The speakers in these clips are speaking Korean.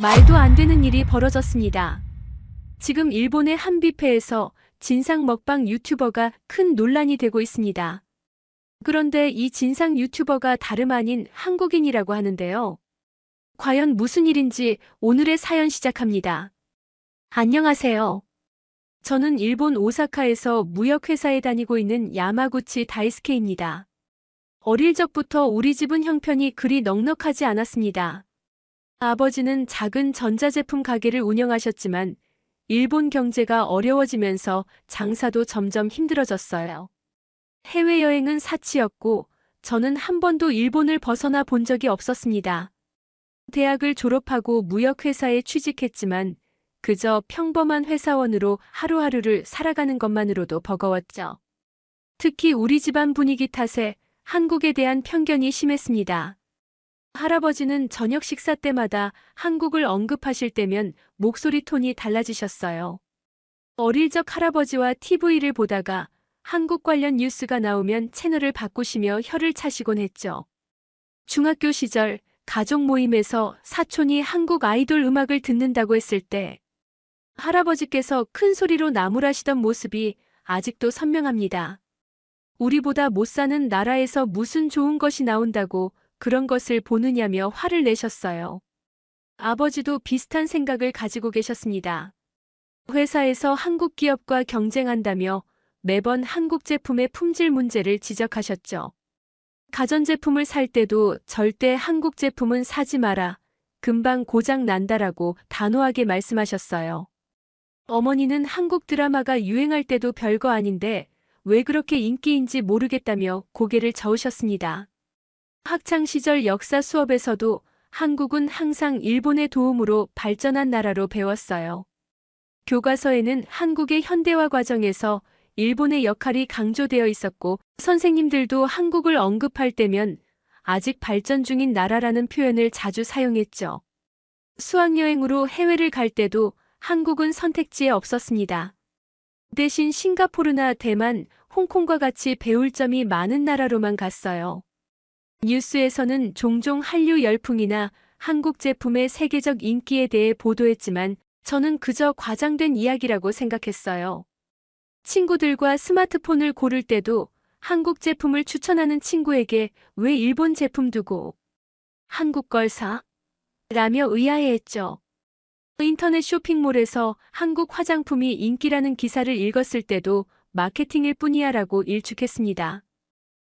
말도 안 되는 일이 벌어졌습니다. 지금 일본의 한 뷔페에서 진상 먹방 유튜버가 큰 논란이 되고 있습니다. 그런데 이 진상 유튜버가 다름 아닌 한국인이라고 하는데요. 과연 무슨 일인지 오늘의 사연 시작합니다. 안녕하세요. 저는 일본 오사카에서 무역회사에 다니고 있는 야마구치 다이스케입니다. 어릴 적부터 우리 집은 형편이 그리 넉넉하지 않았습니다. 아버지는 작은 전자제품 가게를 운영하셨지만 일본 경제가 어려워지면서 장사도 점점 힘들어졌어요. 해외여행은 사치였고 저는 한 번도 일본을 벗어나 본 적이 없었습니다. 대학을 졸업하고 무역회사에 취직했지만 그저 평범한 회사원으로 하루하루를 살아가는 것만으로도 버거웠죠. 특히 우리 집안 분위기 탓에 한국에 대한 편견이 심했습니다. 할아버지는 저녁 식사 때마다 한국을 언급하실 때면 목소리 톤이 달라지셨어요. 어릴 적 할아버지와 TV를 보다가 한국 관련 뉴스가 나오면 채널을 바꾸시며 혀를 차시곤 했죠. 중학교 시절 가족 모임에서 사촌이 한국 아이돌 음악을 듣는다고 했을 때 할아버지께서 큰 소리로 나무라시던 모습이 아직도 선명합니다. 우리보다 못 사는 나라에서 무슨 좋은 것이 나온다고 그런 것을 보느냐며 화를 내셨어요. 아버지도 비슷한 생각을 가지고 계셨습니다. 회사에서 한국 기업과 경쟁한다며 매번 한국 제품의 품질 문제를 지적하셨죠. 가전제품을 살 때도 절대 한국 제품은 사지 마라. 금방 고장 난다라고 단호하게 말씀하셨어요. 어머니는 한국 드라마가 유행할 때도 별거 아닌데 왜 그렇게 인기인지 모르겠다며 고개를 저으셨습니다. 학창시절 역사 수업에서도 한국은 항상 일본의 도움으로 발전한 나라로 배웠어요. 교과서에는 한국의 현대화 과정에서 일본의 역할이 강조되어 있었고 선생님들도 한국을 언급할 때면 아직 발전 중인 나라라는 표현을 자주 사용했죠. 수학여행으로 해외를 갈 때도 한국은 선택지에 없었습니다. 대신 싱가포르나 대만, 홍콩과 같이 배울 점이 많은 나라로만 갔어요. 뉴스에서는 종종 한류 열풍이나 한국 제품의 세계적 인기에 대해 보도했지만 저는 그저 과장된 이야기라고 생각했어요. 친구들과 스마트폰을 고를 때도 한국 제품을 추천하는 친구에게 왜 일본 제품 두고 한국 걸 사? 라며 의아해했죠. 인터넷 쇼핑몰에서 한국 화장품이 인기라는 기사를 읽었을 때도 마케팅일 뿐이야 라고 일축했습니다.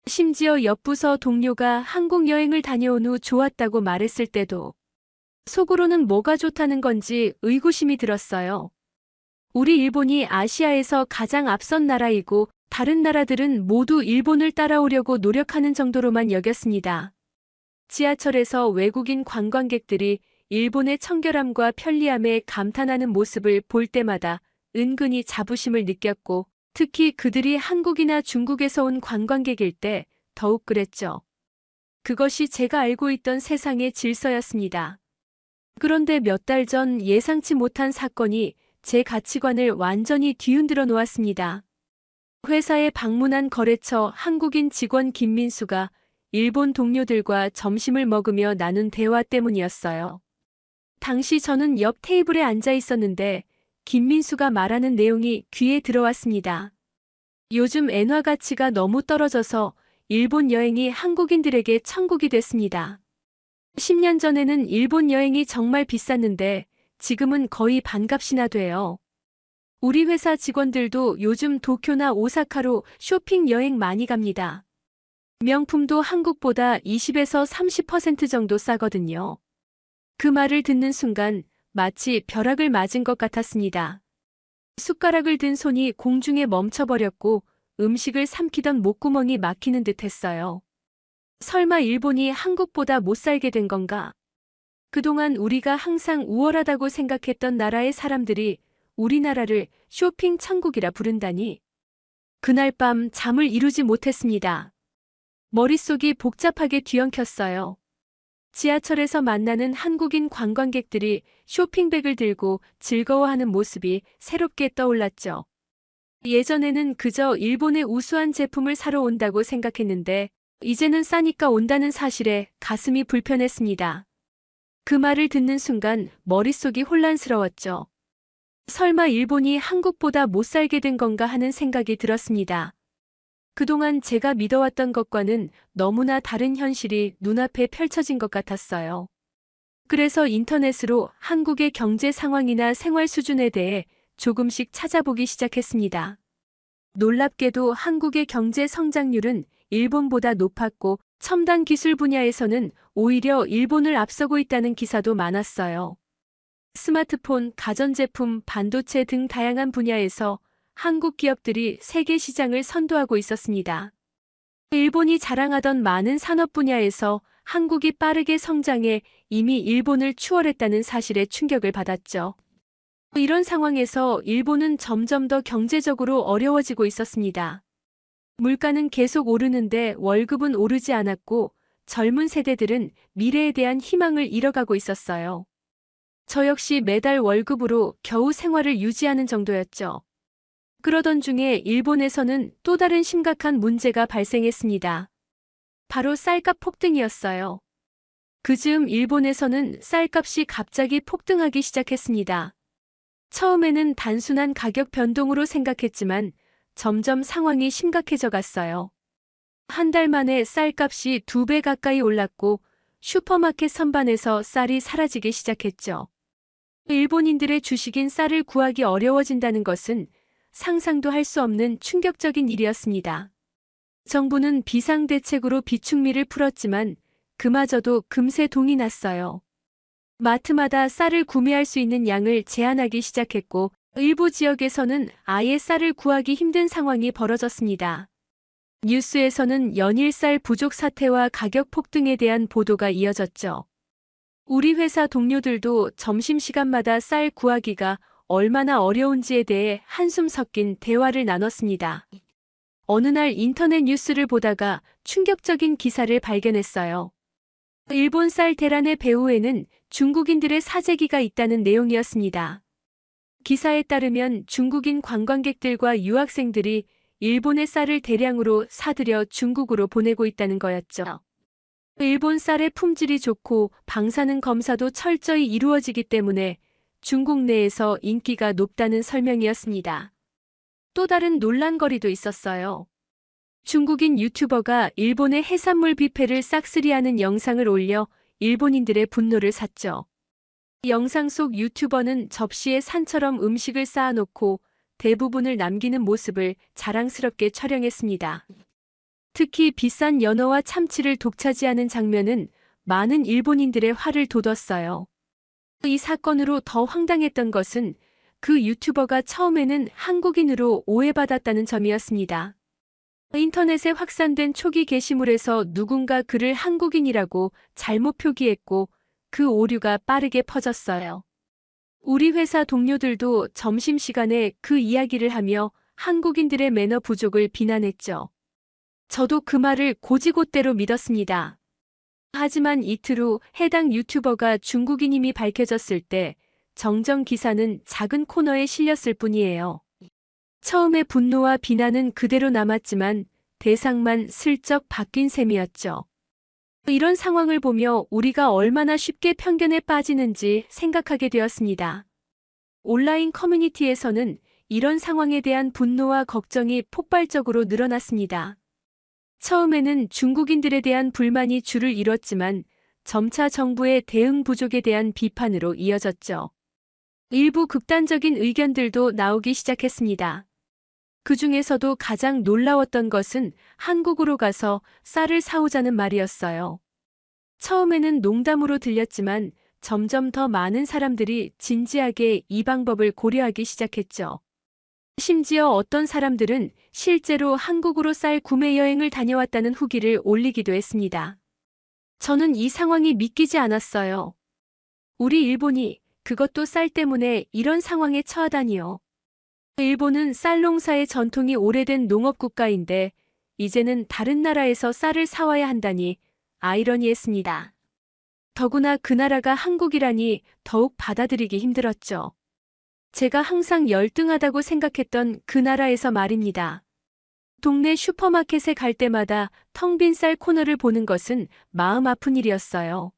심지어 옆부서 동료가 한국 여행을 다녀온 후 좋았다고 말했을 때도 속으로는 뭐가 좋다는 건지 의구심이 들었어요. 우리 일본이 아시아에서 가장 앞선 나라이고 다른 나라들은 모두 일본을 따라오려고 노력하는 정도로만 여겼습니다. 지하철에서 외국인 관광객들이 일본의 청결함과 편리함에 감탄하는 모습을 볼 때마다 은근히 자부심을 느꼈고 특히 그들이 한국이나 중국에서 온 관광객일 때 더욱 그랬죠. 그것이 제가 알고 있던 세상의 질서였습니다. 그런데 몇 달 전 예상치 못한 사건이 제 가치관을 완전히 뒤흔들어 놓았습니다. 회사에 방문한 거래처 한국인 직원 김민수가 일본 동료들과 점심을 먹으며 나눈 대화 때문이었어요. 당시 저는 옆 테이블에 앉아 있었는데 김민수가 말하는 내용이 귀에 들어왔습니다. 요즘 엔화 가치가 너무 떨어져서 일본 여행이 한국인들에게 천국이 됐습니다. 10년 전에는 일본 여행이 정말 비쌌는데 지금은 거의 반값이나 돼요. 우리 회사 직원들도 요즘 도쿄나 오사카로 쇼핑 여행 많이 갑니다. 명품도 한국보다 20에서 30% 정도 싸거든요. 그 말을 듣는 순간 마치 벼락을 맞은 것 같았습니다. 숟가락을 든 손이 공중에 멈춰버렸고 음식을 삼키던 목구멍이 막히는 듯 했어요. 설마 일본이 한국보다 못 살게 된 건가? 그동안 우리가 항상 우월하다고 생각했던 나라의 사람들이 우리나라를 쇼핑 천국이라 부른다니. 그날 밤 잠을 이루지 못했습니다. 머릿속이 복잡하게 뒤엉켰어요. 지하철에서 만나는 한국인 관광객들이 쇼핑백을 들고 즐거워하는 모습이 새롭게 떠올랐죠. 예전에는 그저 일본의 우수한 제품을 사러 온다고 생각했는데 이제는 싸니까 온다는 사실에 가슴이 불편했습니다. 그 말을 듣는 순간 머릿속이 혼란스러웠죠. 설마 일본이 한국보다 못 살게 된 건가 하는 생각이 들었습니다. 그동안 제가 믿어왔던 것과는 너무나 다른 현실이 눈앞에 펼쳐진 것 같았어요. 그래서 인터넷으로 한국의 경제 상황이나 생활 수준에 대해 조금씩 찾아보기 시작했습니다. 놀랍게도 한국의 경제 성장률은 일본보다 높았고 첨단 기술 분야에서는 오히려 일본을 앞서고 있다는 기사도 많았어요. 스마트폰, 가전제품, 반도체 등 다양한 분야에서 한국 기업들이 세계 시장을 선도하고 있었습니다. 일본이 자랑하던 많은 산업 분야에서 한국이 빠르게 성장해 이미 일본을 추월했다는 사실에 충격을 받았죠. 이런 상황에서 일본은 점점 더 경제적으로 어려워지고 있었습니다. 물가는 계속 오르는데 월급은 오르지 않았고 젊은 세대들은 미래에 대한 희망을 잃어가고 있었어요. 저 역시 매달 월급으로 겨우 생활을 유지하는 정도였죠. 그러던 중에 일본에서는 또 다른 심각한 문제가 발생했습니다. 바로 쌀값 폭등이었어요. 그즈음 일본에서는 쌀값이 갑자기 폭등하기 시작했습니다. 처음에는 단순한 가격 변동으로 생각했지만 점점 상황이 심각해져 갔어요. 한 달 만에 쌀값이 2배 가까이 올랐고 슈퍼마켓 선반에서 쌀이 사라지기 시작했죠. 일본인들의 주식인 쌀을 구하기 어려워진다는 것은 상상도 할 수 없는 충격적인 일이었습니다. 정부는 비상대책으로 비축미를 풀었지만 그마저도 금세 동이 났어요. 마트마다 쌀을 구매할 수 있는 양을 제한하기 시작했고 일부 지역에서는 아예 쌀을 구하기 힘든 상황이 벌어졌습니다. 뉴스에서는 연일 쌀 부족 사태와 가격 폭등에 대한 보도가 이어졌죠. 우리 회사 동료들도 점심시간마다 쌀 구하기가 얼마나 어려운지에 대해 한숨 섞인 대화를 나눴습니다. 어느 날 인터넷 뉴스를 보다가 충격적인 기사를 발견했어요. 일본 쌀 대란의 배후에는 중국인들의 사재기가 있다는 내용이었습니다. 기사에 따르면 중국인 관광객들과 유학생들이 일본의 쌀을 대량으로 사들여 중국으로 보내고 있다는 거였죠. 일본 쌀의 품질이 좋고 방사능 검사도 철저히 이루어지기 때문에 중국 내에서 인기가 높다는 설명이었습니다. 또 다른 논란거리도 있었어요. 중국인 유튜버가 일본의 해산물 뷔페를 싹쓸이하는 영상을 올려 일본인들의 분노를 샀죠. 영상 속 유튜버는 접시에 산처럼 음식을 쌓아놓고 대부분을 남기는 모습을 자랑스럽게 촬영했습니다. 특히 비싼 연어와 참치를 독차지하는 장면은 많은 일본인들의 화를 돋웠어요. 이 사건으로 더 황당했던 것은 그 유튜버가 처음에는 한국인으로 오해받았다는 점이었습니다. 인터넷에 확산된 초기 게시물에서 누군가 그를 한국인이라고 잘못 표기했고 그 오류가 빠르게 퍼졌어요. 우리 회사 동료들도 점심시간에 그 이야기를 하며 한국인들의 매너 부족을 비난했죠. 저도 그 말을 곧이곧대로 믿었습니다. 하지만 이틀 후 해당 유튜버가 중국인임이 밝혀졌을 때 정정 기사는 작은 코너에 실렸을 뿐이에요. 처음에 분노와 비난은 그대로 남았지만 대상만 슬쩍 바뀐 셈이었죠. 이런 상황을 보며 우리가 얼마나 쉽게 편견에 빠지는지 생각하게 되었습니다. 온라인 커뮤니티에서는 이런 상황에 대한 분노와 걱정이 폭발적으로 늘어났습니다. 처음에는 중국인들에 대한 불만이 줄을 이뤘지만 점차 정부의 대응 부족에 대한 비판으로 이어졌죠. 일부 극단적인 의견들도 나오기 시작했습니다. 그 중에서도 가장 놀라웠던 것은 한국으로 가서 쌀을 사오자는 말이었어요. 처음에는 농담으로 들렸지만 점점 더 많은 사람들이 진지하게 이 방법을 고려하기 시작했죠. 심지어 어떤 사람들은 실제로 한국으로 쌀 구매 여행을 다녀왔다는 후기를 올리기도 했습니다. 저는 이 상황이 믿기지 않았어요. 우리 일본이 그것도 쌀 때문에 이런 상황에 처하다니요. 일본은 쌀 농사의 전통이 오래된 농업국가인데 이제는 다른 나라에서 쌀을 사와야 한다니 아이러니했습니다. 더구나 그 나라가 한국이라니 더욱 받아들이기 힘들었죠. 제가 항상 열등하다고 생각했던 그 나라에서 말입니다. 동네 슈퍼마켓에 갈 때마다 텅 빈 쌀 코너를 보는 것은 마음 아픈 일이었어요.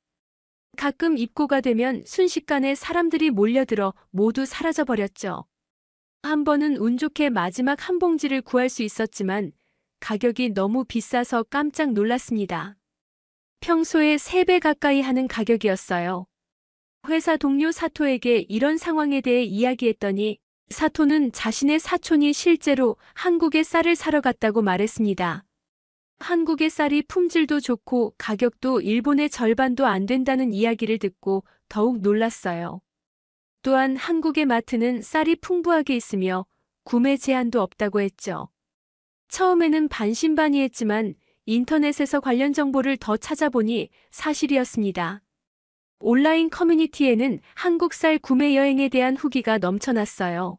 가끔 입고가 되면 순식간에 사람들이 몰려들어 모두 사라져버렸죠. 한 번은 운 좋게 마지막 한 봉지를 구할 수 있었지만 가격이 너무 비싸서 깜짝 놀랐습니다. 평소에 3배 가까이 하는 가격이었어요. 회사 동료 사토에게 이런 상황에 대해 이야기했더니 사토는 자신의 사촌이 실제로 한국에 쌀을 사러 갔다고 말했습니다. 한국의 쌀이 품질도 좋고 가격도 일본의 절반도 안 된다는 이야기를 듣고 더욱 놀랐어요. 또한 한국의 마트는 쌀이 풍부하게 있으며 구매 제한도 없다고 했죠. 처음에는 반신반의했지만 인터넷에서 관련 정보를 더 찾아보니 사실이었습니다. 온라인 커뮤니티에는 한국 쌀 구매 여행에 대한 후기가 넘쳐났어요.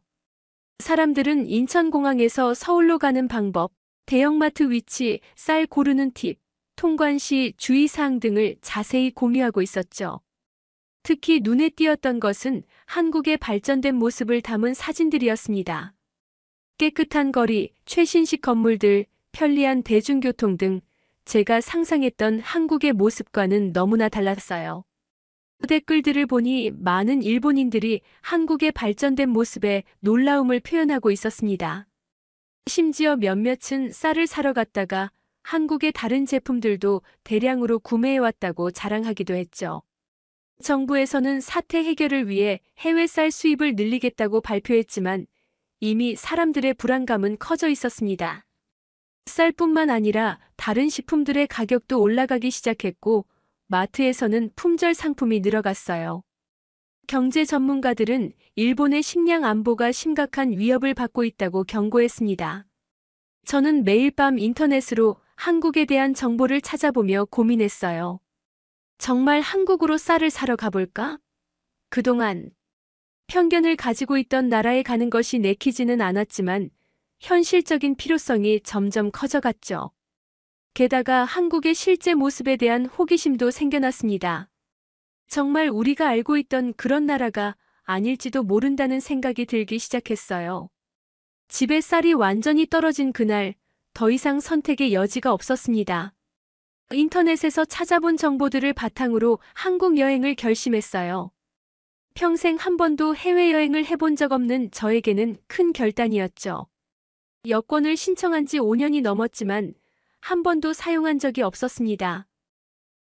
사람들은 인천공항에서 서울로 가는 방법, 대형마트 위치, 쌀 고르는 팁, 통관 시 주의사항 등을 자세히 공유하고 있었죠. 특히 눈에 띄었던 것은 한국의 발전된 모습을 담은 사진들이었습니다. 깨끗한 거리, 최신식 건물들, 편리한 대중교통 등 제가 상상했던 한국의 모습과는 너무나 달랐어요. 댓글들을 보니 많은 일본인들이 한국의 발전된 모습에 놀라움을 표현하고 있었습니다. 심지어 몇몇은 쌀을 사러 갔다가 한국의 다른 제품들도 대량으로 구매해왔다고 자랑하기도 했죠. 정부에서는 사태 해결을 위해 해외 쌀 수입을 늘리겠다고 발표했지만 이미 사람들의 불안감은 커져 있었습니다. 쌀뿐만 아니라 다른 식품들의 가격도 올라가기 시작했고 마트에서는 품절 상품이 늘어갔어요. 경제 전문가들은 일본의 식량 안보가 심각한 위협을 받고 있다고 경고했습니다. 저는 매일 밤 인터넷으로 한국에 대한 정보를 찾아보며 고민했어요. 정말 한국으로 쌀을 사러 가볼까? 그동안 편견을 가지고 있던 나라에 가는 것이 내키지는 않았지만 현실적인 필요성이 점점 커져갔죠. 게다가 한국의 실제 모습에 대한 호기심도 생겨났습니다. 정말 우리가 알고 있던 그런 나라가 아닐지도 모른다는 생각이 들기 시작했어요. 집에 쌀이 완전히 떨어진 그날, 더 이상 선택의 여지가 없었습니다. 인터넷에서 찾아본 정보들을 바탕으로 한국 여행을 결심했어요. 평생 한 번도 해외여행을 해본 적 없는 저에게는 큰 결단이었죠. 여권을 신청한 지 5년이 넘었지만 한 번도 사용한 적이 없었습니다.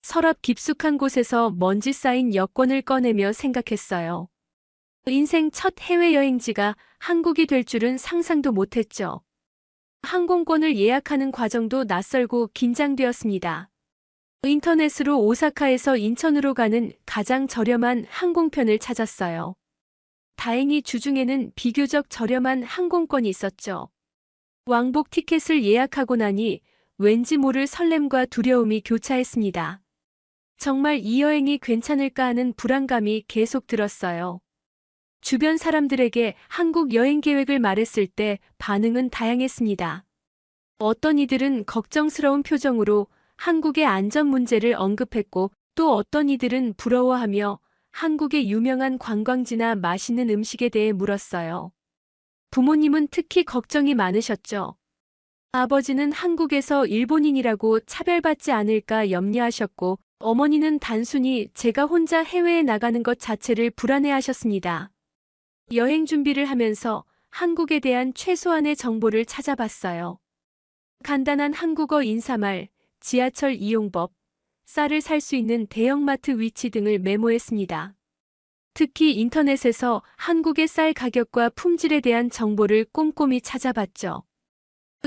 서랍 깊숙한 곳에서 먼지 쌓인 여권을 꺼내며 생각했어요. 인생 첫 해외여행지가 한국이 될 줄은 상상도 못했죠. 항공권을 예약하는 과정도 낯설고 긴장되었습니다. 인터넷으로 오사카에서 인천으로 가는 가장 저렴한 항공편을 찾았어요. 다행히 주중에는 비교적 저렴한 항공권이 있었죠. 왕복 티켓을 예약하고 나니 왠지 모를 설렘과 두려움이 교차했습니다. 정말 이 여행이 괜찮을까 하는 불안감이 계속 들었어요. 주변 사람들에게 한국 여행 계획을 말했을 때 반응은 다양했습니다. 어떤 이들은 걱정스러운 표정으로 한국의 안전 문제를 언급했고 또 어떤 이들은 부러워하며 한국의 유명한 관광지나 맛있는 음식에 대해 물었어요. 부모님은 특히 걱정이 많으셨죠. 아버지는 한국에서 일본인이라고 차별받지 않을까 염려하셨고 어머니는 단순히 제가 혼자 해외에 나가는 것 자체를 불안해하셨습니다. 여행 준비를 하면서 한국에 대한 최소한의 정보를 찾아봤어요. 간단한 한국어 인사말, 지하철 이용법, 쌀을 살 수 있는 대형마트 위치 등을 메모했습니다. 특히 인터넷에서 한국의 쌀 가격과 품질에 대한 정보를 꼼꼼히 찾아봤죠.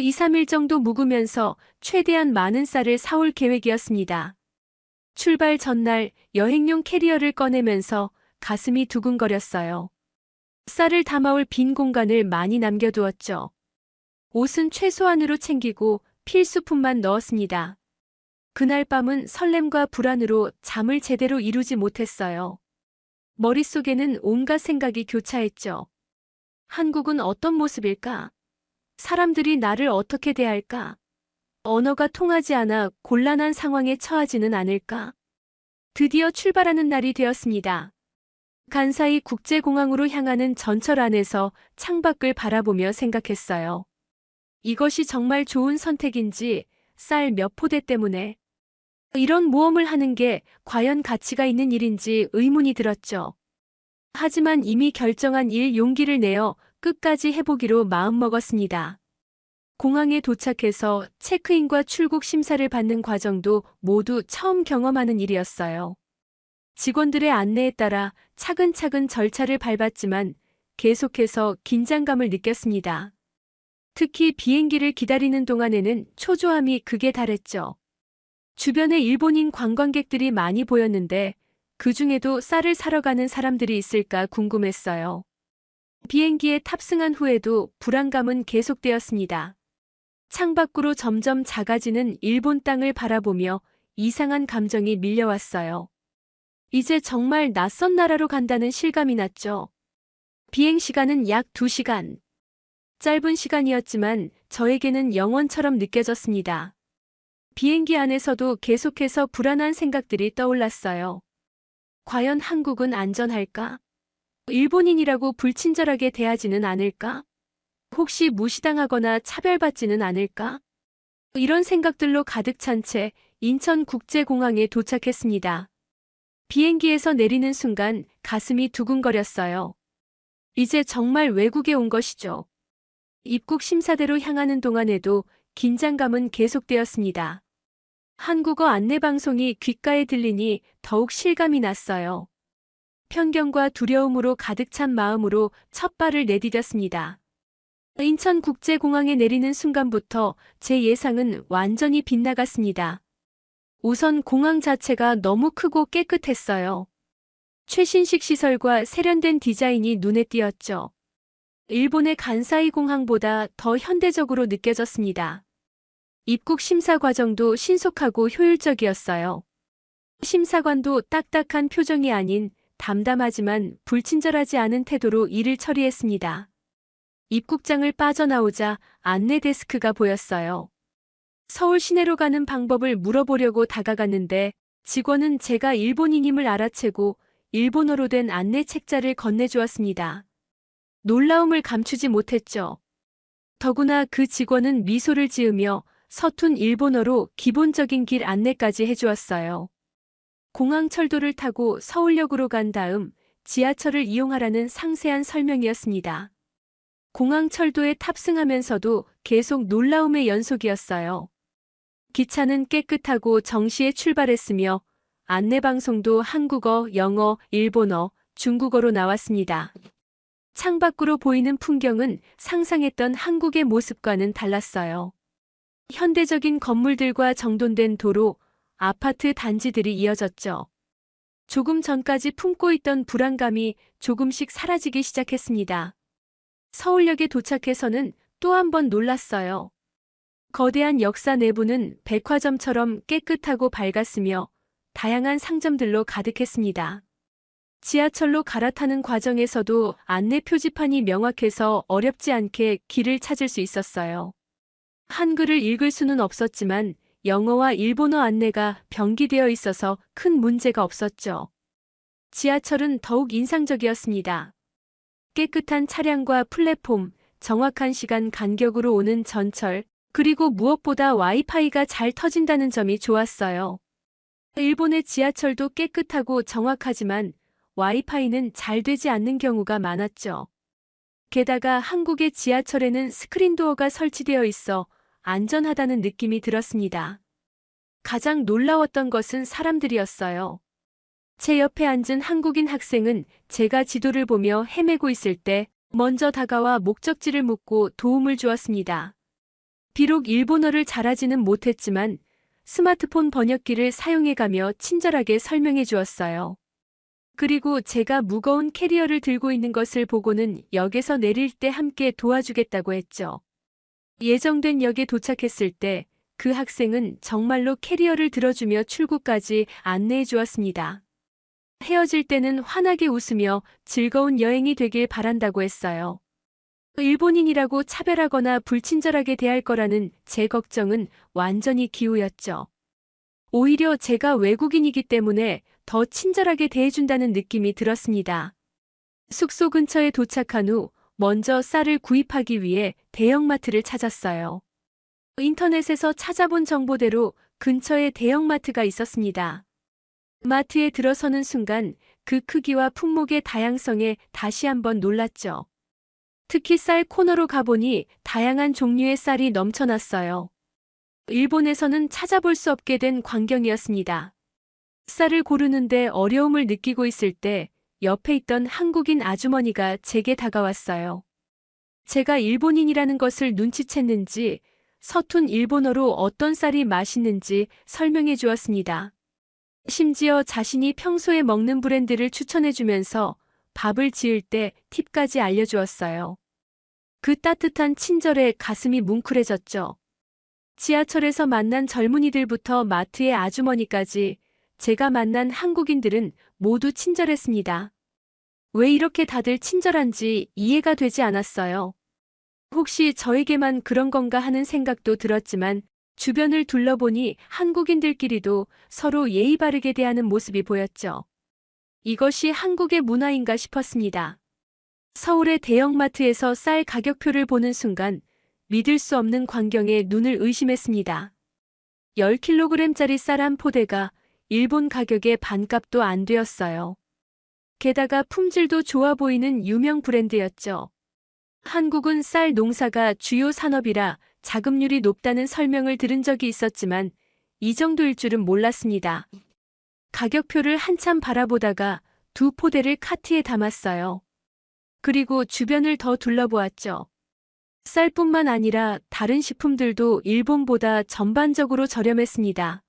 2, 3일 정도 묵으면서 최대한 많은 쌀을 사올 계획이었습니다. 출발 전날 여행용 캐리어를 꺼내면서 가슴이 두근거렸어요. 쌀을 담아올 빈 공간을 많이 남겨두었죠. 옷은 최소한으로 챙기고 필수품만 넣었습니다. 그날 밤은 설렘과 불안으로 잠을 제대로 이루지 못했어요. 머릿속에는 온갖 생각이 교차했죠. 한국은 어떤 모습일까? 사람들이 나를 어떻게 대할까? 언어가 통하지 않아 곤란한 상황에 처하지는 않을까? 드디어 출발하는 날이 되었습니다. 간사이 국제공항으로 향하는 전철 안에서 창밖을 바라보며 생각했어요. 이것이 정말 좋은 선택인지 쌀 몇 포대 때문에 이런 모험을 하는 게 과연 가치가 있는 일인지 의문이 들었죠. 하지만 이미 결정한 일 용기를 내어 끝까지 해보기로 마음먹었습니다. 공항에 도착해서 체크인과 출국 심사를 받는 과정도 모두 처음 경험하는 일이었어요. 직원들의 안내에 따라 차근차근 절차를 밟았지만 계속해서 긴장감을 느꼈습니다. 특히 비행기를 기다리는 동안에는 초조함이 극에 달했죠. 주변에 일본인 관광객들이 많이 보였는데 그 중에도 쌀을 사러 가는 사람들이 있을까 궁금했어요. 비행기에 탑승한 후에도 불안감은 계속되었습니다. 창밖으로 점점 작아지는 일본 땅을 바라보며 이상한 감정이 밀려왔어요. 이제 정말 낯선 나라로 간다는 실감이 났죠. 비행 시간은 약 2시간. 짧은 시간이었지만 저에게는 영원처럼 느껴졌습니다. 비행기 안에서도 계속해서 불안한 생각들이 떠올랐어요. 과연 한국은 안전할까? 일본인이라고 불친절하게 대하지는 않을까? 혹시 무시당하거나 차별받지는 않을까? 이런 생각들로 가득 찬 채 인천국제공항에 도착했습니다. 비행기에서 내리는 순간 가슴이 두근거렸어요. 이제 정말 외국에 온 것이죠. 입국 심사대로 향하는 동안에도 긴장감은 계속되었습니다. 한국어 안내방송이 귓가에 들리니 더욱 실감이 났어요. 편견과 두려움으로 가득 찬 마음으로 첫 발을 내디뎠습니다. 인천국제공항에 내리는 순간부터 제 예상은 완전히 빗나갔습니다. 우선 공항 자체가 너무 크고 깨끗했어요. 최신식 시설과 세련된 디자인이 눈에 띄었죠. 일본의 간사이 공항보다 더 현대적으로 느껴졌습니다. 입국 심사 과정도 신속하고 효율적이었어요. 심사관도 딱딱한 표정이 아닌 담담하지만 불친절하지 않은 태도로 일을 처리했습니다. 입국장을 빠져나오자 안내 데스크가 보였어요. 서울 시내로 가는 방법을 물어보려고 다가갔는데 직원은 제가 일본인임을 알아채고 일본어로 된 안내 책자를 건네주었습니다. 놀라움을 감추지 못했죠. 더구나 그 직원은 미소를 지으며 서툰 일본어로 기본적인 길 안내까지 해주었어요. 공항 철도를 타고 서울역으로 간 다음 지하철을 이용하라는 상세한 설명이었습니다. 공항 철도에 탑승하면서도 계속 놀라움의 연속이었어요. 기차는 깨끗하고 정시에 출발했으며 안내방송도 한국어, 영어, 일본어, 중국어로 나왔습니다. 창밖으로 보이는 풍경은 상상했던 한국의 모습과는 달랐어요. 현대적인 건물들과 정돈된 도로, 아파트 단지들이 이어졌죠. 조금 전까지 품고 있던 불안감이 조금씩 사라지기 시작했습니다. 서울역에 도착해서는 또 한 번 놀랐어요. 거대한 역사 내부는 백화점처럼 깨끗하고 밝았으며 다양한 상점들로 가득했습니다. 지하철로 갈아타는 과정에서도 안내 표지판이 명확해서 어렵지 않게 길을 찾을 수 있었어요. 한글을 읽을 수는 없었지만 영어와 일본어 안내가 병기되어 있어서 큰 문제가 없었죠. 지하철은 더욱 인상적이었습니다. 깨끗한 차량과 플랫폼, 정확한 시간 간격으로 오는 전철, 그리고 무엇보다 와이파이가 잘 터진다는 점이 좋았어요. 일본의 지하철도 깨끗하고 정확하지만 와이파이는 잘 되지 않는 경우가 많았죠. 게다가 한국의 지하철에는 스크린도어가 설치되어 있어 안전하다는 느낌이 들었습니다. 가장 놀라웠던 것은 사람들이었어요. 제 옆에 앉은 한국인 학생은 제가 지도를 보며 헤매고 있을 때 먼저 다가와 목적지를 묻고 도움을 주었습니다. 비록 일본어를 잘하지는 못했지만 스마트폰 번역기를 사용해가며 친절하게 설명해 주었어요. 그리고 제가 무거운 캐리어를 들고 있는 것을 보고는 역에서 내릴 때 함께 도와주겠다고 했죠. 예정된 역에 도착했을 때 그 학생은 정말로 캐리어를 들어주며 출구까지 안내해 주었습니다. 헤어질 때는 환하게 웃으며 즐거운 여행이 되길 바란다고 했어요. 일본인이라고 차별하거나 불친절하게 대할 거라는 제 걱정은 완전히 기우였죠. 오히려 제가 외국인이기 때문에 더 친절하게 대해준다는 느낌이 들었습니다. 숙소 근처에 도착한 후 먼저 쌀을 구입하기 위해 대형마트를 찾았어요. 인터넷에서 찾아본 정보대로 근처에 대형마트가 있었습니다. 마트에 들어서는 순간 그 크기와 품목의 다양성에 다시 한번 놀랐죠. 특히 쌀 코너로 가보니 다양한 종류의 쌀이 넘쳐났어요. 일본에서는 찾아볼 수 없게 된 광경이었습니다. 쌀을 고르는데 어려움을 느끼고 있을 때 옆에 있던 한국인 아주머니가 제게 다가왔어요. 제가 일본인이라는 것을 눈치챘는지 서툰 일본어로 어떤 쌀이 맛있는지 설명해 주었습니다. 심지어 자신이 평소에 먹는 브랜드를 추천해 주면서 밥을 지을 때 팁까지 알려주었어요. 그 따뜻한 친절에 가슴이 뭉클해졌죠. 지하철에서 만난 젊은이들부터 마트의 아주머니까지 제가 만난 한국인들은 모두 친절했습니다. 왜 이렇게 다들 친절한지 이해가 되지 않았어요. 혹시 저에게만 그런 건가 하는 생각도 들었지만 주변을 둘러보니 한국인들끼리도 서로 예의 바르게 대하는 모습이 보였죠. 이것이 한국의 문화인가 싶었습니다. 서울의 대형마트에서 쌀 가격표를 보는 순간 믿을 수 없는 광경에 눈을 의심했습니다. 10kg짜리 쌀 한 포대가 일본 가격의 반값도 안 되었어요. 게다가 품질도 좋아 보이는 유명 브랜드였죠. 한국은 쌀 농사가 주요 산업이라 자급률이 높다는 설명을 들은 적이 있었지만 이 정도일 줄은 몰랐습니다. 가격표를 한참 바라보다가 2포대를 카트에 담았어요. 그리고 주변을 더 둘러보았죠. 쌀뿐만 아니라 다른 식품들도 일본보다 전반적으로 저렴했습니다.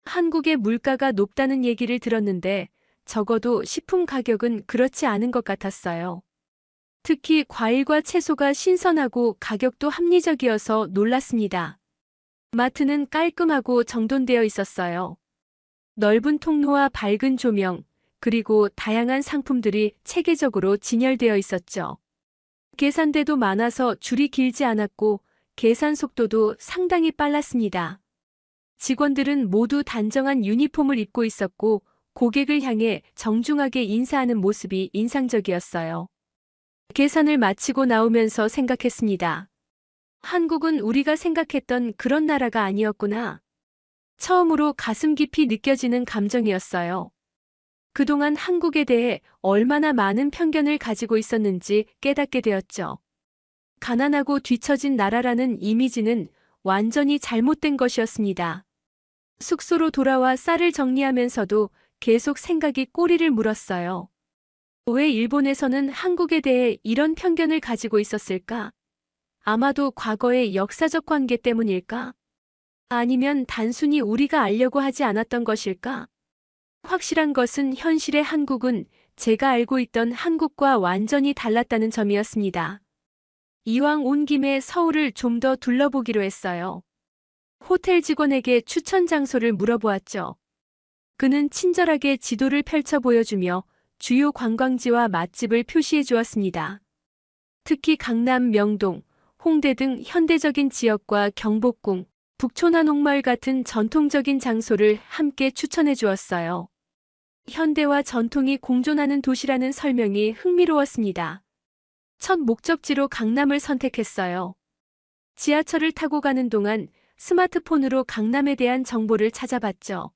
한국의 물가가 높다는 얘기를 들었는데 적어도 식품 가격은 그렇지 않은 것 같았어요. 특히 과일과 채소가 신선하고 가격도 합리적이어서 놀랐습니다. 마트는 깔끔하고 정돈되어 있었어요. 넓은 통로와 밝은 조명, 그리고 다양한 상품들이 체계적으로 진열되어 있었죠. 계산대도 많아서 줄이 길지 않았고 계산 속도도 상당히 빨랐습니다. 직원들은 모두 단정한 유니폼을 입고 있었고 고객을 향해 정중하게 인사하는 모습이 인상적이었어요. 계산을 마치고 나오면서 생각했습니다. 한국은 우리가 생각했던 그런 나라가 아니었구나. 처음으로 가슴 깊이 느껴지는 감정이었어요. 그동안 한국에 대해 얼마나 많은 편견을 가지고 있었는지 깨닫게 되었죠. 가난하고 뒤처진 나라라는 이미지는 완전히 잘못된 것이었습니다. 숙소로 돌아와 쌀을 정리하면서도 계속 생각이 꼬리를 물었어요. 왜 일본에서는 한국에 대해 이런 편견을 가지고 있었을까? 아마도 과거의 역사적 관계 때문일까? 아니면 단순히 우리가 알려고 하지 않았던 것일까? 확실한 것은 현실의 한국은 제가 알고 있던 한국과 완전히 달랐다는 점이었습니다. 이왕 온 김에 서울을 좀 더 둘러보기로 했어요. 호텔 직원에게 추천 장소를 물어보았죠. 그는 친절하게 지도를 펼쳐 보여주며 주요 관광지와 맛집을 표시해 주었습니다. 특히 강남 명동, 홍대 등 현대적인 지역과 경복궁, 북촌한옥마을 같은 전통적인 장소를 함께 추천해 주었어요. 현대와 전통이 공존하는 도시라는 설명이 흥미로웠습니다. 첫 목적지로 강남을 선택했어요. 지하철을 타고 가는 동안 스마트폰으로 강남에 대한 정보를 찾아봤죠.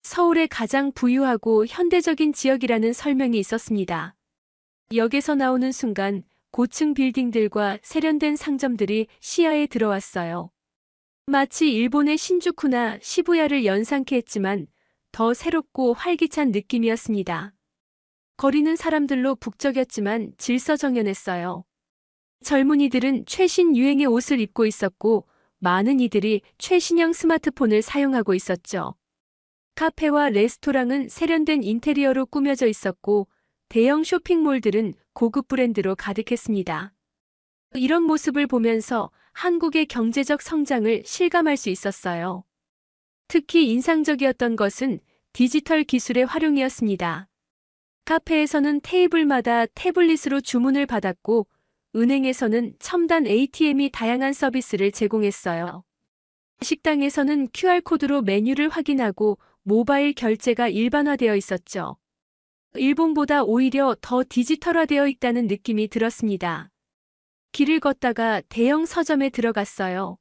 서울의 가장 부유하고 현대적인 지역이라는 설명이 있었습니다. 역에서 나오는 순간 고층 빌딩들과 세련된 상점들이 시야에 들어왔어요. 마치 일본의 신주쿠나 시부야를 연상케 했지만 더 새롭고 활기찬 느낌이었습니다. 거리는 사람들로 북적였지만 질서정연했어요. 젊은이들은 최신 유행의 옷을 입고 있었고 많은 이들이 최신형 스마트폰을 사용하고 있었죠. 카페와 레스토랑은 세련된 인테리어로 꾸며져 있었고 대형 쇼핑몰들은 고급 브랜드로 가득했습니다. 이런 모습을 보면서 한국의 경제적 성장을 실감할 수 있었어요. 특히 인상적이었던 것은 디지털 기술의 활용이었습니다. 카페에서는 테이블마다 태블릿으로 주문을 받았고 은행에서는 첨단 ATM이 다양한 서비스를 제공했어요. 식당에서는 QR코드로 메뉴를 확인하고 모바일 결제가 일반화되어 있었죠. 일본보다 오히려 더 디지털화되어 있다는 느낌이 들었습니다. 길을 걷다가 대형 서점에 들어갔어요.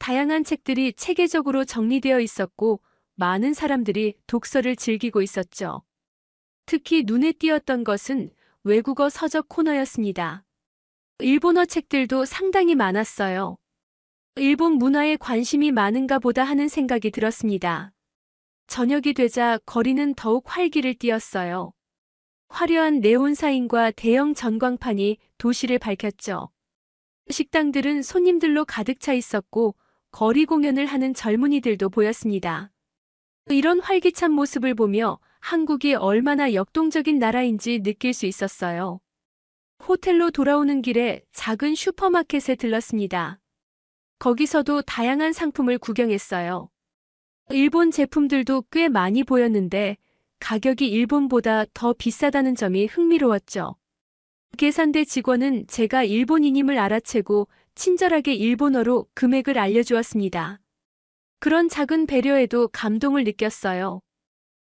다양한 책들이 체계적으로 정리되어 있었고 많은 사람들이 독서를 즐기고 있었죠. 특히 눈에 띄었던 것은 외국어 서적 코너였습니다. 일본어 책들도 상당히 많았어요. 일본 문화에 관심이 많은가 보다 하는 생각이 들었습니다. 저녁이 되자 거리는 더욱 활기를 띠었어요. 화려한 네온사인과 대형 전광판이 도시를 밝혔죠. 식당들은 손님들로 가득 차 있었고 거리 공연을 하는 젊은이들도 보였습니다. 이런 활기찬 모습을 보며 한국이 얼마나 역동적인 나라인지 느낄 수 있었어요. 호텔로 돌아오는 길에 작은 슈퍼마켓에 들렀습니다. 거기서도 다양한 상품을 구경했어요. 일본 제품들도 꽤 많이 보였는데 가격이 일본보다 더 비싸다는 점이 흥미로웠죠. 계산대 직원은 제가 일본인임을 알아채고 친절하게 일본어로 금액을 알려주었습니다. 그런 작은 배려에도 감동을 느꼈어요.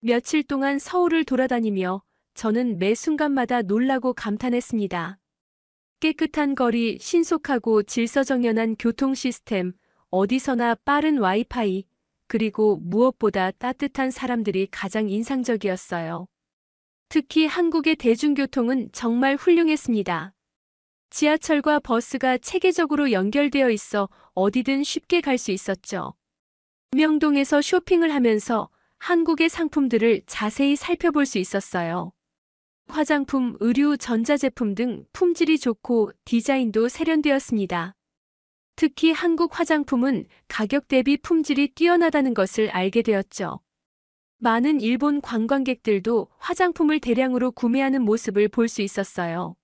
며칠 동안 서울을 돌아다니며 저는 매 순간마다 놀라고 감탄했습니다. 깨끗한 거리, 신속하고 질서정연한 교통 시스템, 어디서나 빠른 와이파이, 그리고 무엇보다 따뜻한 사람들이 가장 인상적이었어요. 특히 한국의 대중교통은 정말 훌륭했습니다. 지하철과 버스가 체계적으로 연결되어 있어 어디든 쉽게 갈 수 있었죠. 명동에서 쇼핑을 하면서 한국의 상품들을 자세히 살펴볼 수 있었어요. 화장품, 의류, 전자제품 등 품질이 좋고 디자인도 세련되었습니다. 특히 한국 화장품은 가격 대비 품질이 뛰어나다는 것을 알게 되었죠. 많은 일본 관광객들도 화장품을 대량으로 구매하는 모습을 볼 수 있었어요.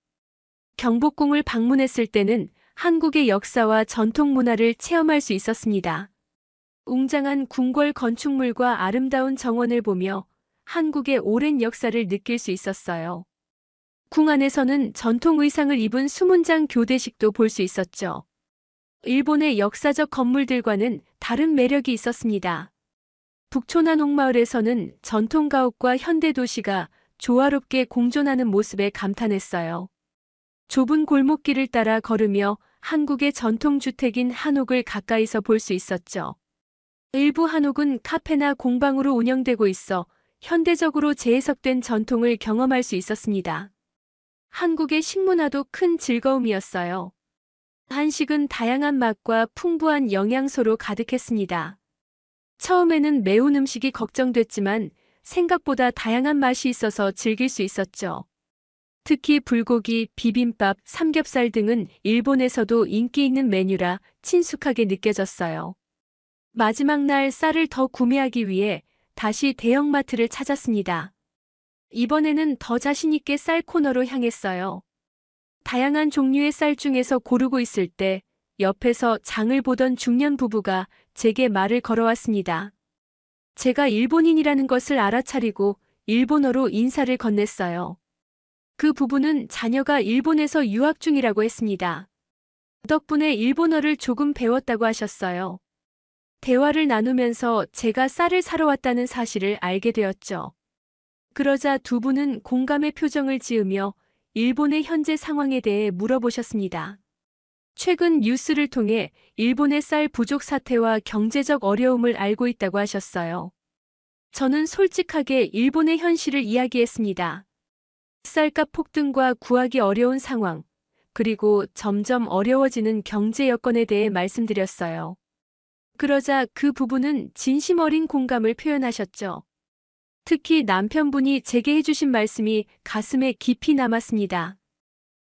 경복궁을 방문했을 때는 한국의 역사와 전통 문화를 체험할 수 있었습니다. 웅장한 궁궐 건축물과 아름다운 정원을 보며 한국의 오랜 역사를 느낄 수 있었어요. 궁 안에서는 전통 의상을 입은 수문장 교대식도 볼 수 있었죠. 일본의 역사적 건물들과는 다른 매력이 있었습니다. 북초나 농마을에서는 전통 가옥과 현대 도시가 조화롭게 공존하는 모습에 감탄했어요. 좁은 골목길을 따라 걸으며 한국의 전통 주택인 한옥을 가까이서 볼 수 있었죠. 일부 한옥은 카페나 공방으로 운영되고 있어 현대적으로 재해석된 전통을 경험할 수 있었습니다. 한국의 식문화도 큰 즐거움이었어요. 한식은 다양한 맛과 풍부한 영양소로 가득했습니다. 처음에는 매운 음식이 걱정됐지만 생각보다 다양한 맛이 있어서 즐길 수 있었죠. 특히 불고기, 비빔밥, 삼겹살 등은 일본에서도 인기 있는 메뉴라 친숙하게 느껴졌어요. 마지막 날 쌀을 더 구매하기 위해 다시 대형마트를 찾았습니다. 이번에는 더 자신 있게 쌀 코너로 향했어요. 다양한 종류의 쌀 중에서 고르고 있을 때 옆에서 장을 보던 중년 부부가 제게 말을 걸어왔습니다. 제가 일본인이라는 것을 알아차리고 일본어로 인사를 건넸어요. 그 부부는 자녀가 일본에서 유학 중이라고 했습니다. 덕분에 일본어를 조금 배웠다고 하셨어요. 대화를 나누면서 제가 쌀을 사러 왔다는 사실을 알게 되었죠. 그러자 두 분은 공감의 표정을 지으며 일본의 현재 상황에 대해 물어보셨습니다. 최근 뉴스를 통해 일본의 쌀 부족 사태와 경제적 어려움을 알고 있다고 하셨어요. 저는 솔직하게 일본의 현실을 이야기했습니다. 쌀값 폭등과 구하기 어려운 상황, 그리고 점점 어려워지는 경제 여건에 대해 말씀드렸어요. 그러자 그 부부는 진심 어린 공감을 표현하셨죠. 특히 남편분이 제게 해주신 말씀이 가슴에 깊이 남았습니다.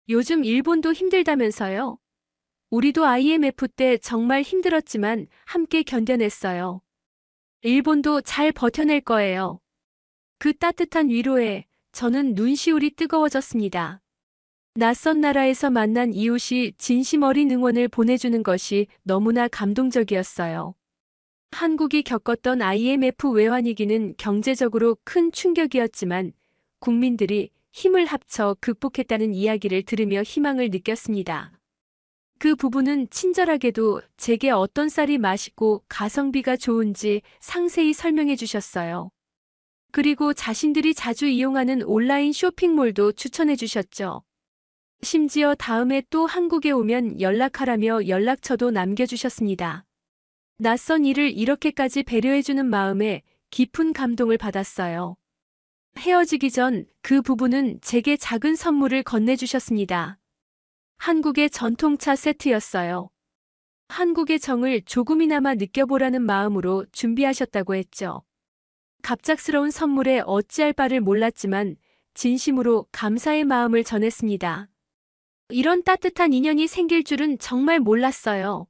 요즘 일본도 힘들다면서요? 우리도 IMF 때 정말 힘들었지만 함께 견뎌냈어요. 일본도 잘 버텨낼 거예요. 그 따뜻한 위로에 저는 눈시울이 뜨거워졌습니다. 낯선 나라에서 만난 이웃이 진심 어린 응원을 보내주는 것이 너무나 감동적이었어요. 한국이 겪었던 IMF 외환위기는 경제적으로 큰 충격이었지만 국민들이 힘을 합쳐 극복했다는 이야기를 들으며 희망을 느꼈습니다. 그 부부는 친절하게도 제게 어떤 쌀이 맛있고 가성비가 좋은지 상세히 설명해 주셨어요. 그리고 자신들이 자주 이용하는 온라인 쇼핑몰도 추천해 주셨죠. 심지어 다음에 또 한국에 오면 연락하라며 연락처도 남겨주셨습니다. 낯선 이를 이렇게까지 배려해주는 마음에 깊은 감동을 받았어요. 헤어지기 전 그 부부는 제게 작은 선물을 건네주셨습니다. 한국의 전통차 세트였어요. 한국의 정을 조금이나마 느껴보라는 마음으로 준비하셨다고 했죠. 갑작스러운 선물에 어찌할 바를 몰랐지만 진심으로 감사의 마음을 전했습니다. 이런 따뜻한 인연이 생길 줄은 정말 몰랐어요.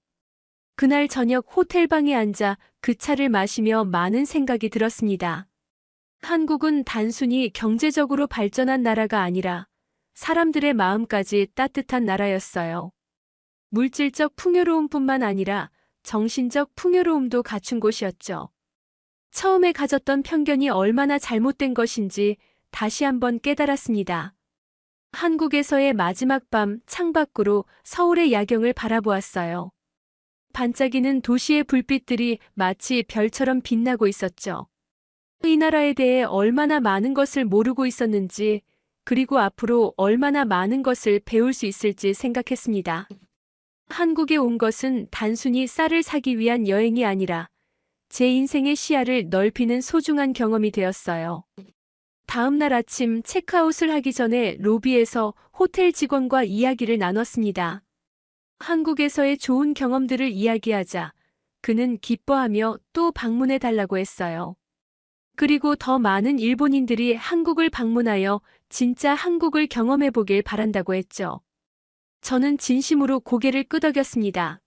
그날 저녁 호텔방에 앉아 그 차를 마시며 많은 생각이 들었습니다. 한국은 단순히 경제적으로 발전한 나라가 아니라 사람들의 마음까지 따뜻한 나라였어요. 물질적 풍요로움뿐만 아니라 정신적 풍요로움도 갖춘 곳이었죠. 처음에 가졌던 편견이 얼마나 잘못된 것인지 다시 한번 깨달았습니다. 한국에서의 마지막 밤 창밖으로 서울의 야경을 바라보았어요. 반짝이는 도시의 불빛들이 마치 별처럼 빛나고 있었죠. 이 나라에 대해 얼마나 많은 것을 모르고 있었는지, 그리고 앞으로 얼마나 많은 것을 배울 수 있을지 생각했습니다. 한국에 온 것은 단순히 쌀을 사기 위한 여행이 아니라 제 인생의 시야를 넓히는 소중한 경험이 되었어요. 다음 날 아침 체크아웃을 하기 전에 로비에서 호텔 직원과 이야기를 나눴습니다. 한국에서의 좋은 경험들을 이야기하자 그는 기뻐하며 또 방문해 달라고 했어요. 그리고 더 많은 일본인들이 한국을 방문하여 진짜 한국을 경험해 보길 바란다고 했죠. 저는 진심으로 고개를 끄덕였습니다.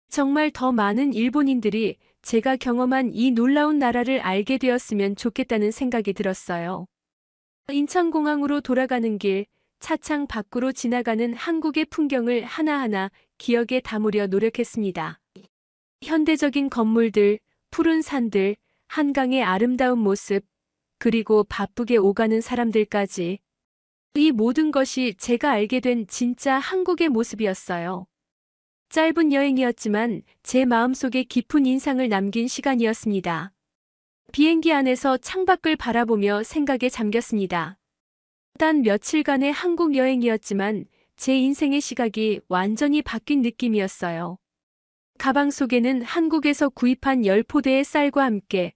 정말 더 많은 일본인들이 제가 경험한 이 놀라운 나라를 알게 되었으면 좋겠다는 생각이 들었어요. 인천공항으로 돌아가는 길, 차창 밖으로 지나가는 한국의 풍경을 하나하나 기억에 담으려 노력했습니다. 현대적인 건물들, 푸른 산들, 한강의 아름다운 모습, 그리고 바쁘게 오가는 사람들까지. 이 모든 것이 제가 알게 된 진짜 한국의 모습이었어요. 짧은 여행이었지만 제 마음속에 깊은 인상을 남긴 시간이었습니다. 비행기 안에서 창밖을 바라보며 생각에 잠겼습니다. 단 며칠간의 한국 여행이었지만 제 인생의 시각이 완전히 바뀐 느낌이었어요. 가방 속에는 한국에서 구입한 10포대의 쌀과 함께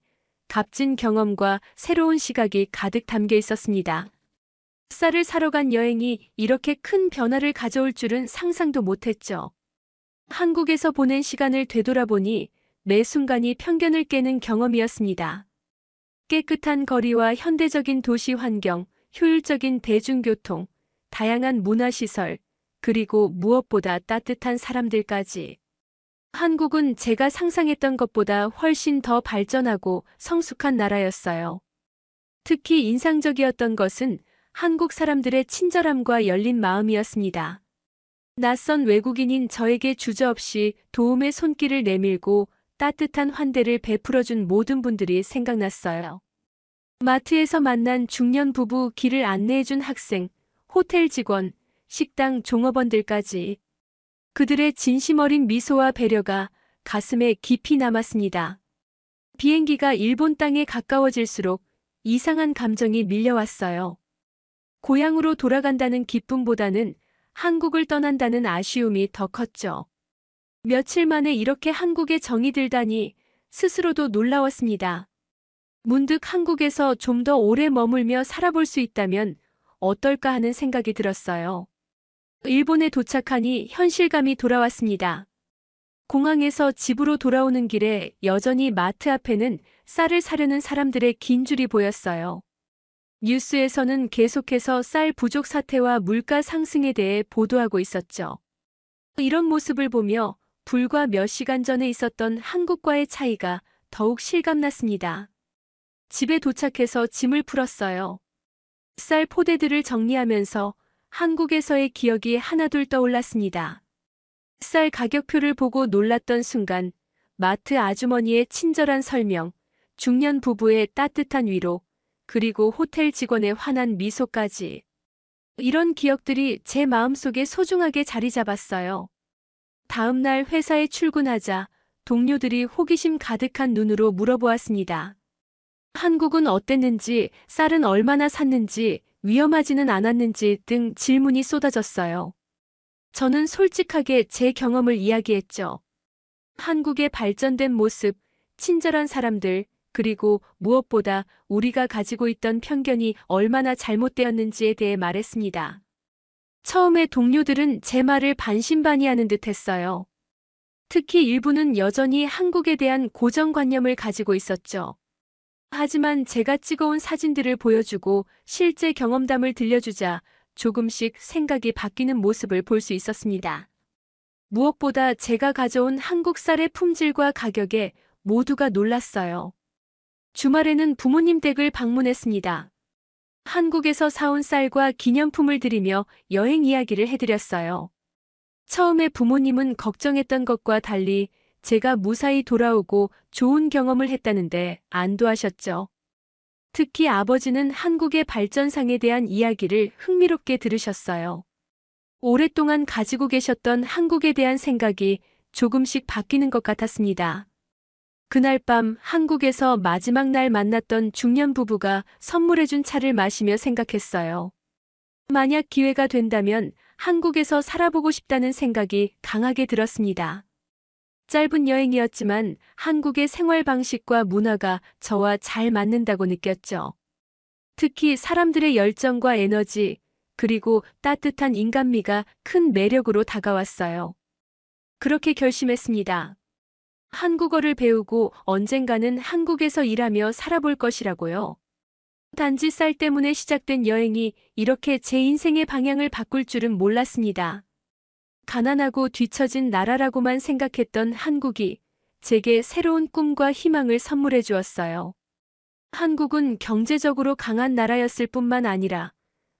값진 경험과 새로운 시각이 가득 담겨 있었습니다. 쌀을 사러 간 여행이 이렇게 큰 변화를 가져올 줄은 상상도 못했죠. 한국에서 보낸 시간을 되돌아보니 매 순간이 편견을 깨는 경험이었습니다. 깨끗한 거리와 현대적인 도시 환경, 효율적인 대중교통, 다양한 문화시설, 그리고 무엇보다 따뜻한 사람들까지. 한국은 제가 상상했던 것보다 훨씬 더 발전하고 성숙한 나라였어요. 특히 인상적이었던 것은 한국 사람들의 친절함과 열린 마음이었습니다. 낯선 외국인인 저에게 주저없이 도움의 손길을 내밀고 따뜻한 환대를 베풀어준 모든 분들이 생각났어요. 마트에서 만난 중년 부부, 길을 안내해준 학생, 호텔 직원, 식당 종업원들까지. 그들의 진심 어린 미소와 배려가 가슴에 깊이 남았습니다. 비행기가 일본 땅에 가까워질수록 이상한 감정이 밀려왔어요. 고향으로 돌아간다는 기쁨보다는 한국을 떠난다는 아쉬움이 더 컸죠. 며칠 만에 이렇게 한국에 정이 들다니 스스로도 놀라웠습니다. 문득 한국에서 좀 더 오래 머물며 살아볼 수 있다면 어떨까 하는 생각이 들었어요. 일본에 도착하니 현실감이 돌아왔습니다. 공항에서 집으로 돌아오는 길에 여전히 마트 앞에는 쌀을 사려는 사람들의 긴 줄이 보였어요. 뉴스에서는 계속해서 쌀 부족 사태와 물가 상승에 대해 보도하고 있었죠. 이런 모습을 보며 불과 몇 시간 전에 있었던 한국과의 차이가 더욱 실감났습니다. 집에 도착해서 짐을 풀었어요. 쌀 포대들을 정리하면서 한국에서의 기억이 하나둘 떠올랐습니다. 쌀 가격표를 보고 놀랐던 순간, 마트 아주머니의 친절한 설명, 중년 부부의 따뜻한 위로, 그리고 호텔 직원의 환한 미소까지. 이런 기억들이 제 마음속에 소중하게 자리 잡았어요. 다음 날 회사에 출근하자 동료들이 호기심 가득한 눈으로 물어보았습니다. 한국은 어땠는지, 쌀은 얼마나 샀는지, 위험하지는 않았는지 등 질문이 쏟아졌어요. 저는 솔직하게 제 경험을 이야기했죠. 한국의 발전된 모습, 친절한 사람들, 그리고 무엇보다 우리가 가지고 있던 편견이 얼마나 잘못되었는지에 대해 말했습니다. 처음에 동료들은 제 말을 반신반의하는 듯 했어요. 특히 일부는 여전히 한국에 대한 고정관념을 가지고 있었죠. 하지만 제가 찍어온 사진들을 보여주고 실제 경험담을 들려주자 조금씩 생각이 바뀌는 모습을 볼 수 있었습니다. 무엇보다 제가 가져온 한국 쌀의 품질과 가격에 모두가 놀랐어요. 주말에는 부모님 댁을 방문했습니다. 한국에서 사온 쌀과 기념품을 드리며 여행 이야기를 해드렸어요. 처음에 부모님은 걱정했던 것과 달리 제가 무사히 돌아오고 좋은 경험을 했다는데 안도하셨죠. 특히 아버지는 한국의 발전상에 대한 이야기를 흥미롭게 들으셨어요. 오랫동안 가지고 계셨던 한국에 대한 생각이 조금씩 바뀌는 것 같았습니다. 그날 밤 한국에서 마지막 날 만났던 중년 부부가 선물해준 차를 마시며 생각했어요. 만약 기회가 된다면 한국에서 살아보고 싶다는 생각이 강하게 들었습니다. 짧은 여행이었지만 한국의 생활 방식과 문화가 저와 잘 맞는다고 느꼈죠. 특히 사람들의 열정과 에너지, 그리고 따뜻한 인간미가 큰 매력으로 다가왔어요. 그렇게 결심했습니다. 한국어를 배우고 언젠가는 한국에서 일하며 살아볼 것이라고요. 단지 쌀 때문에 시작된 여행이 이렇게 제 인생의 방향을 바꿀 줄은 몰랐습니다. 가난하고 뒤처진 나라라고만 생각했던 한국이 제게 새로운 꿈과 희망을 선물해 주었어요. 한국은 경제적으로 강한 나라였을 뿐만 아니라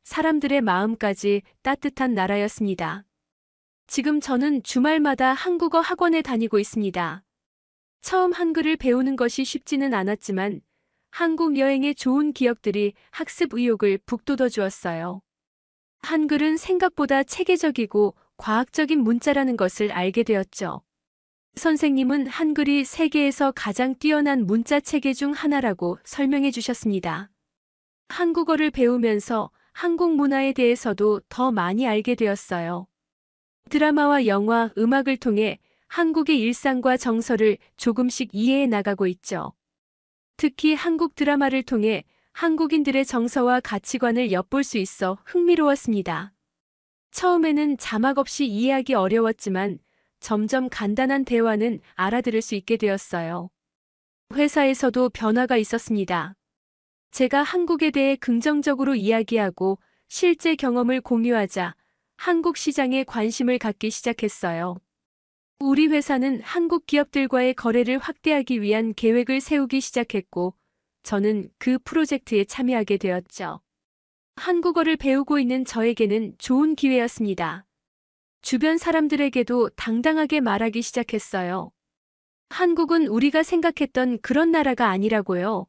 사람들의 마음까지 따뜻한 나라였습니다. 지금 저는 주말마다 한국어 학원에 다니고 있습니다. 처음 한글을 배우는 것이 쉽지는 않았지만 한국 여행의 좋은 기억들이 학습 의욕을 북돋워 주었어요. 한글은 생각보다 체계적이고 과학적인 문자라는 것을 알게 되었죠. 선생님은 한글이 세계에서 가장 뛰어난 문자 체계 중 하나라고 설명해 주셨습니다. 한국어를 배우면서 한국 문화에 대해서도 더 많이 알게 되었어요. 드라마와 영화, 음악을 통해 한국의 일상과 정서를 조금씩 이해해 나가고 있죠. 특히 한국 드라마를 통해 한국인들의 정서와 가치관을 엿볼 수 있어 흥미로웠습니다. 처음에는 자막 없이 이해하기 어려웠지만 점점 간단한 대화는 알아들을 수 있게 되었어요. 회사에서도 변화가 있었습니다. 제가 한국에 대해 긍정적으로 이야기하고 실제 경험을 공유하자 한국 시장에 관심을 갖기 시작했어요. 우리 회사는 한국 기업들과의 거래를 확대하기 위한 계획을 세우기 시작했고, 저는 그 프로젝트에 참여하게 되었죠. 한국어를 배우고 있는 저에게는 좋은 기회였습니다. 주변 사람들에게도 당당하게 말하기 시작했어요. 한국은 우리가 생각했던 그런 나라가 아니라고요.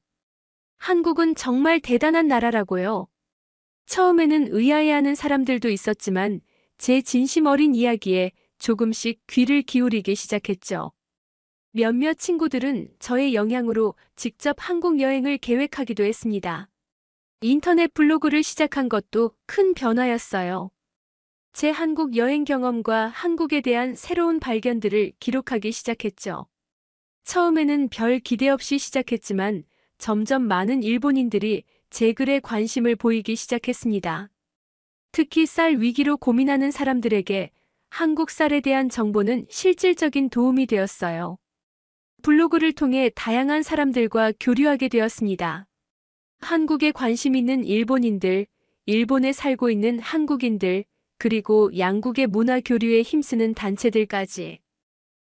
한국은 정말 대단한 나라라고요. 처음에는 의아해하는 사람들도 있었지만 제 진심 어린 이야기에 조금씩 귀를 기울이기 시작했죠. 몇몇 친구들은 저의 영향으로 직접 한국 여행을 계획하기도 했습니다. 인터넷 블로그를 시작한 것도 큰 변화였어요. 제 한국 여행 경험과 한국에 대한 새로운 발견들을 기록하기 시작했죠. 처음에는 별 기대 없이 시작했지만 점점 많은 일본인들이 제 글에 관심을 보이기 시작했습니다. 특히 쌀 위기로 고민하는 사람들에게 한국 쌀에 대한 정보는 실질적인 도움이 되었어요. 블로그를 통해 다양한 사람들과 교류하게 되었습니다. 한국에 관심 있는 일본인들, 일본에 살고 있는 한국인들, 그리고 양국의 문화 교류에 힘쓰는 단체들까지.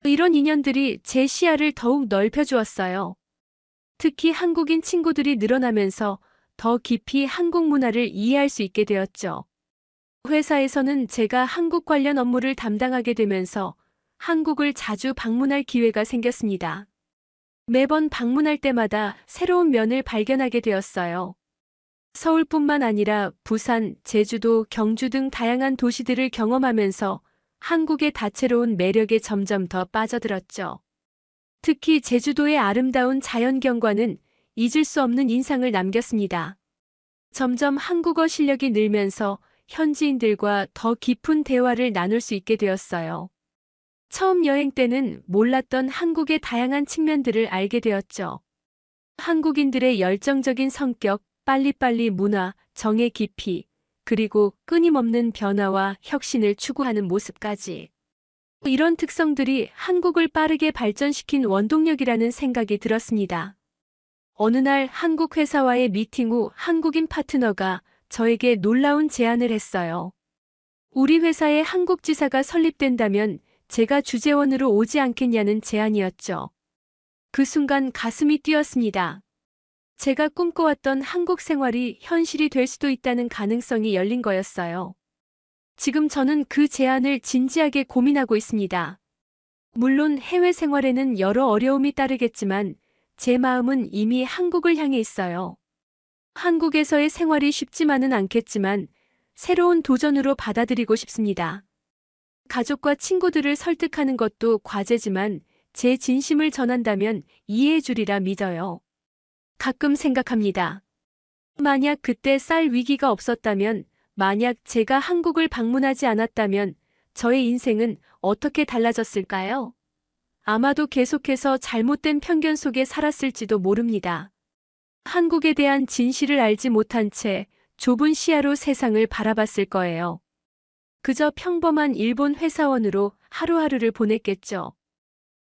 이런 인연들이 제 시야를 더욱 넓혀주었어요. 특히 한국인 친구들이 늘어나면서 더 깊이 한국 문화를 이해할 수 있게 되었죠. 회사에서는 제가 한국 관련 업무를 담당하게 되면서 한국을 자주 방문할 기회가 생겼습니다. 매번 방문할 때마다 새로운 면을 발견하게 되었어요. 서울뿐만 아니라 부산, 제주도, 경주 등 다양한 도시들을 경험하면서 한국의 다채로운 매력에 점점 더 빠져들었죠. 특히 제주도의 아름다운 자연경관은 잊을 수 없는 인상을 남겼습니다. 점점 한국어 실력이 늘면서 현지인들과 더 깊은 대화를 나눌 수 있게 되었어요. 처음 여행 때는 몰랐던 한국의 다양한 측면들을 알게 되었죠. 한국인들의 열정적인 성격, 빨리빨리 문화, 정의 깊이, 그리고 끊임없는 변화와 혁신을 추구하는 모습까지. 이런 특성들이 한국을 빠르게 발전시킨 원동력이라는 생각이 들었습니다. 어느 날 한국 회사와의 미팅 후 한국인 파트너가 저에게 놀라운 제안을 했어요. 우리 회사에 한국 지사가 설립된다면 제가 주재원으로 오지 않겠냐는 제안이었죠. 그 순간 가슴이 뛰었습니다. 제가 꿈꿔왔던 한국 생활이 현실이 될 수도 있다는 가능성이 열린 거였어요. 지금 저는 그 제안을 진지하게 고민하고 있습니다. 물론 해외 생활에는 여러 어려움이 따르겠지만 제 마음은 이미 한국을 향해 있어요. 한국에서의 생활이 쉽지만은 않겠지만 새로운 도전으로 받아들이고 싶습니다. 가족과 친구들을 설득하는 것도 과제지만 제 진심을 전한다면 이해해 주리라 믿어요. 가끔 생각합니다. 만약 그때 쌀 위기가 없었다면, 만약 제가 한국을 방문하지 않았다면 저의 인생은 어떻게 달라졌을까요? 아마도 계속해서 잘못된 편견 속에 살았을지도 모릅니다. 한국에 대한 진실을 알지 못한 채 좁은 시야로 세상을 바라봤을 거예요. 그저 평범한 일본 회사원으로 하루하루를 보냈겠죠.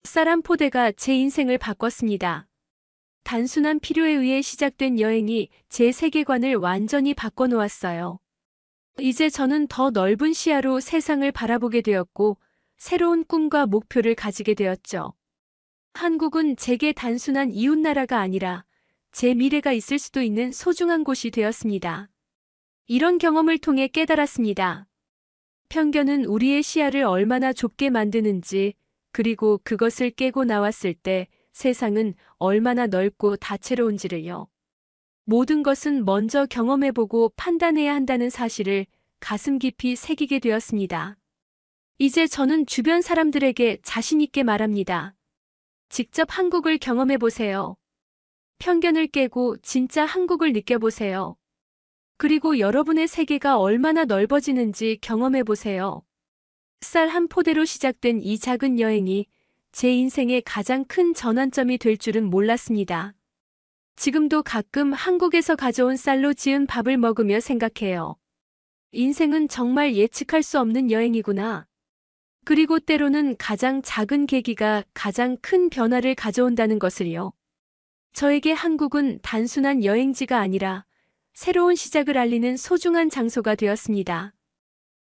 쌀 한 포대가 제 인생을 바꿨습니다. 단순한 필요에 의해 시작된 여행이 제 세계관을 완전히 바꿔놓았어요. 이제 저는 더 넓은 시야로 세상을 바라보게 되었고 새로운 꿈과 목표를 가지게 되었죠. 한국은 제게 단순한 이웃나라가 아니라 제 미래가 있을 수도 있는 소중한 곳이 되었습니다. 이런 경험을 통해 깨달았습니다. 편견은 우리의 시야를 얼마나 좁게 만드는지, 그리고 그것을 깨고 나왔을 때 세상은 얼마나 넓고 다채로운지를요. 모든 것은 먼저 경험해보고 판단해야 한다는 사실을 가슴 깊이 새기게 되었습니다. 이제 저는 주변 사람들에게 자신 있게 말합니다. 직접 한국을 경험해보세요. 편견을 깨고 진짜 한국을 느껴보세요. 그리고 여러분의 세계가 얼마나 넓어지는지 경험해보세요. 쌀 한 포대로 시작된 이 작은 여행이 제 인생의 가장 큰 전환점이 될 줄은 몰랐습니다. 지금도 가끔 한국에서 가져온 쌀로 지은 밥을 먹으며 생각해요. 인생은 정말 예측할 수 없는 여행이구나. 그리고 때로는 가장 작은 계기가 가장 큰 변화를 가져온다는 것을요. 저에게 한국은 단순한 여행지가 아니라 새로운 시작을 알리는 소중한 장소가 되었습니다.